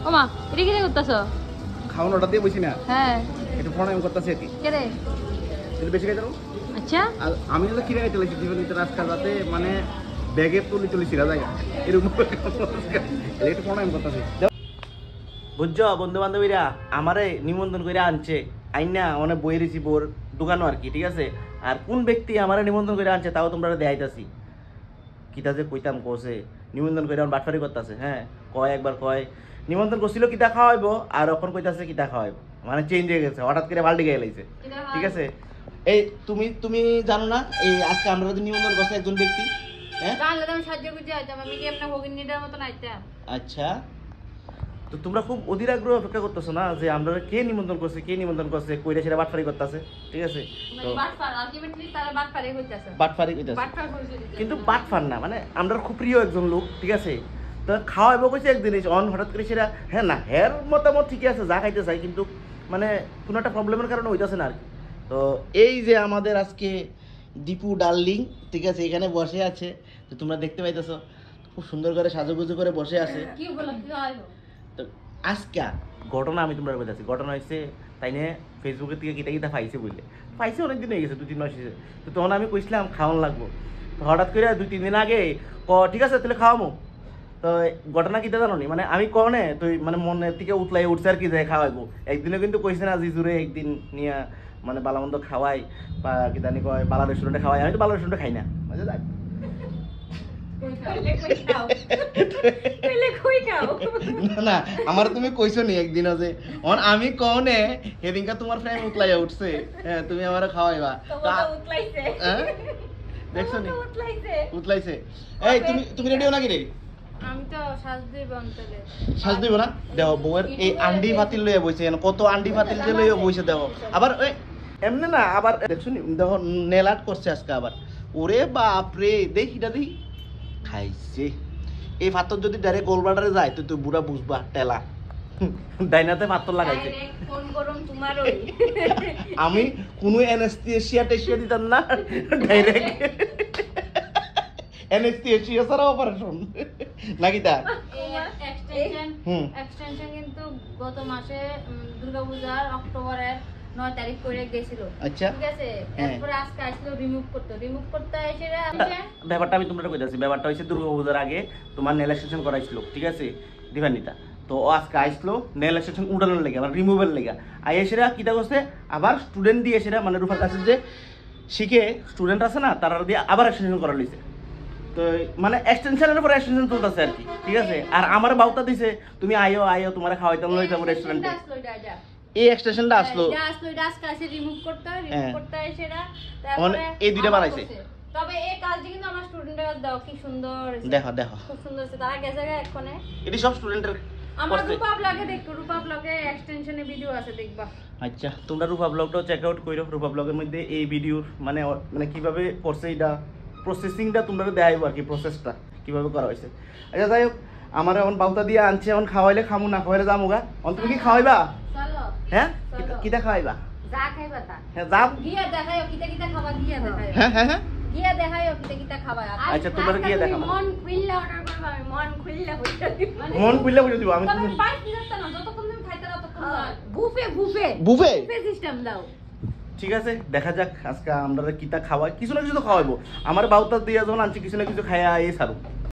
ওমা এটা কি করতেছ? খাওয়ান অর্ডার দিয়ে বসি না। হ্যাঁ একটু প্রণাম করতেছি আর কি। কে রে? তুমি বেশি খাইতে পারো? আচ্ছা আর আমি হলো কিনে খাইতে লাগছি জীবন নিতে রাস্তা যাতে মানে ব্যাগে তুলি ছিঁড়া যায় এরকম একটু প্রণাম করতেছি। বুঝছো বন্ধু বান্ধবীরা আমারে নিমন্ত্রণ করে আনছে আইনা অনেক বই রেছি বোর দোকানও আর কি, ঠিক আছে। আর কোন ব্যক্তি আমারে নিমন্ত্রণ করে আনছে তাও তোমরা দেখাইতাছি। কিতা যে কইতাম কোসে নিমন্ত্রণ করে আমার বাটফারি করতেছে। হ্যাঁ কয় একবার কয় নিমন্ত্রণ করছিল কিতা খাওয়াইবো আর এখন কইতাছে কিতা খাওয়াইবো, মানে চেঞ্জ হয়ে গেছে, হঠাৎ করে পাল্টে গিয়ে লাইছে, ঠিক আছে। এই তুমি তুমি জানো না এই আজকে আমরা যদি নিমন্ত্রণ করছে একজন ব্যক্তি, হ্যাঁ আচ্ছা তো তোমরা খুব অধীর আগ্রহ অপেক্ষা করতেছো না যে আমরা কে নিমন্ত্রণ করছে কইরা সেটা বাটফারি করতেছে, ঠিক আছে। তো বাটফারি কইতাছে কিন্তু বাটফার না, মানে আমরা খুব প্রিয় একজন লোক, ঠিক আছে। তো খাওয়াইবো কইছে এক জিনিস অন হঠাৎ করে সেটা হ্যাঁ না হের মতামত ঠিকই আছে যা খাইতে চাই, কিন্তু মানে কোনো একটা প্রবলেমের কারণে হইতাছে না আর কি। তো এই যে আমাদের আজকে দীপু ডার্লিং, ঠিক আছে, এখানে বসে আছে, তো তোমরা দেখতে পাইতেছো খুব সুন্দর করে সাজুগুজু করে বসে আছে। তো আজকে ঘটনা আমি তোমরা বলতেছি, ঘটনা হয়েছে তাই নিয়ে ফেসবুকের থেকে কিতা পাইছে বুঝলে, পাইছে অনেকদিন হয়ে গেছে 2-3 মাস হয়েছে। তো তখন আমি কইছিলাম খাওয়ান লাগবো, তো হঠাৎ করে 2-3 দিন আগে ঠিক আছে তাহলে খাওয়ামো। তো ঘটনা কিতা জানো নি, মানে আমি কনে তুই মানে মনের থেকে উতলাই উঠছে আর কি যায় খাওয়াইবো। একদিনও কিন্তু কইছে না জিজুরে একদিন নিয়ে মানে বালামন্দ খাওয়াই বা কি জানি কয় বালা রেস্টুরেন্টে খাওয়াই, আমি তো বালা রেস্টুরেন্টে খাই না, বুঝে যাক। না আমার তুমি কইছো নি একদিনও যে আমি কনে হেদিনকা তোমার ফ্রেন্ড উতলাইয়া উঠছে, হ্যাঁ তুমি আমারে খাওয়াইবা, দেখছো নি উতলাইছে। এই তুমি রেডি হো নাকি রে? আমি তো সাজ দিব না দেও বউয়ের এই আন্ডি ফাতিল লইয়া বইছে, কত আন্ডি ফাতিল যে লইয়া বইছে দেও আবার এমনি না আবার দেখছো নি দেখো নেল আর্ট করছে আজকে আবার, ওরে বাপ রে দেখিটা দেখি খাইছে। এই পাথর যদি ডাইরেক্ট গোলবাটারে যায় তো তুই বুড়া বুঝবা টেলা ডাইনাতে পাথর লাগাইছে। আমি কোনো অ্যানেস্থেসিয়া টেসিয়া দিতাম না, ডাইরেক্ট অ্যানেস্থেসিয়া ছাড়া অপারেশন নাকি তা এক্সটেনশন কিন্তু গত মাসে দুর্গাপূজার অক্টোবরের 9 তারিখ করে গেছিল। আচ্ছা ঠিক আছে, এরপর আজকে আসলো রিমুভ করতে এসে ব্যাপারটা আমি তোমরা কইতাছি। ব্যাপারটা হইছে দুর্গাপূজার আগে তোমার নেল এক্সটেনশন করাইছিল, ঠিক আছে, দিবানিতা। তো ও আজকে আইসলো নেল এক্সটেনশন উঠানোর লেগে মানে রিমুভের লেগে আইয়ে সেটা কিটা করছে আবার স্টুডেন্ট দিয়ে সেটা মানে রূপার কাছে যে শিখে স্টুডেন্ট আছে না তারা দিয়ে আবার এক্সটেনশন করা লইছে। তো মানে এক্সটেনশনের উপর এক্সটেনশন চলতেছে আর কি, ঠিক আছে। আর আমার বাউতা দিছে তুমি আইও তোমার খাওয়াইতাম লইতাম রেস্টুরেন্টে, এই এক্সটেনশনটা আসলো এটা আজকে আসে রিমুভ করতে সেটা তারপরে এই দুইটা বানাইছে। তবে এই কাজটি কিন্তু আমার স্টুডেন্টরা দাও কি সুন্দর দেখো খুব সুন্দর আছে, তারা গেছে এখনে এটি সব স্টুডেন্টের আমার রূপা ব্লগে দেখো, রূপা ব্লগে এক্সটেনশনে ভিডিও আছে দেখবা। আচ্ছা তোমরা রূপা ব্লগটাও চেক আউট কইরো, রূপা ব্লগের মধ্যে এই ভিডিওর মানে মানে কিভাবে করছে এটা প্রসেসিংটা তোমরা দেখাইবো আর কি, প্রসেসটা কিভাবে করা হয়েছে। আচ্ছা যাই হোক আমার এখন বাউতা দিয়ে আনছে, এখন খাওয়াইলে খামু না খাওয়াইলে যামু গা। তুমি কি খাওয়াইবা? চলো হ্যাঁ কিটা খাওয়াইবা? যা খাইবা তা। হ্যাঁ যা গিয়া দেখাইও কিটা খাবা, গিয়া দেখাইও। হ্যাঁ গিয়া দেখাইও কিটা খাবা। আচ্ছা তোমরা গিয়া দেখাবো, মন খুললে অর্ডার করবা, আমি মন খুললে বুঝা দিব, মন খুললে বুঝা দিব। আমি তুমি পাঁচ দিন না যতক্ষণ তুমি খাইতে না ততক্ষণ বুফে সিস্টেম দাও। ঠিক আছে দেখা যাক আজকে আমরা কিটা খাওয়াই, কিছু না কিছু তো খাওয়াইবো। আমার বাউতা দিয়ে যখন আনছি কিছু না কিছু খাইয়া এই সারু।